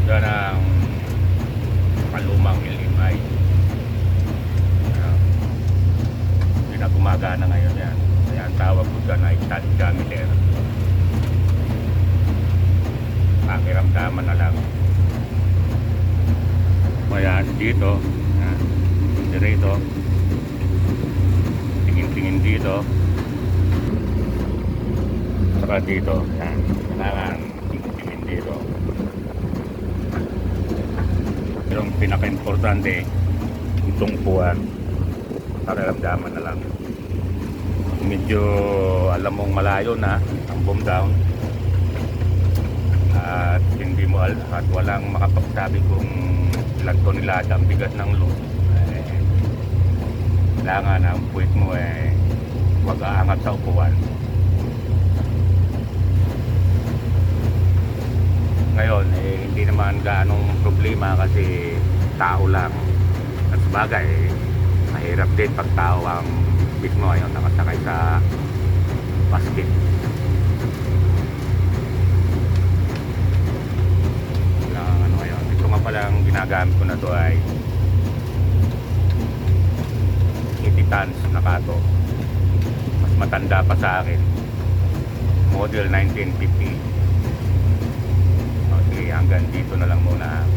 Yan ang palumang LMI. Hindi na gumagana ngayon yan. Kaya ang tawag ko dyan ay tangameter. Pakiramdaman na lang. Ayan, dito. Ayan, dito. Tingin-tingin dito. Saka dito. Ayan, kailangan tingin-tingin dito. Pero ang pinaka-importante, itong upuan. Pakiramdaman na lang. Medyo alam mong malayo na ang boom down. At hindi mo at walang makapagsabi kung ilang tonelada ang bigat ng load. Kailangan ang puwit mo huwag aangat sa upuan. Ngayon hindi naman gaanong problema kasi tao lang. At sabagay mahirap din pag tao ang mismo ngayon nakasakay sa basket. Palang ginagamit ko na to ay 80 tons na kato. Mas matanda pa sa akin, model 1950. Okay, hanggang dito na lang muna.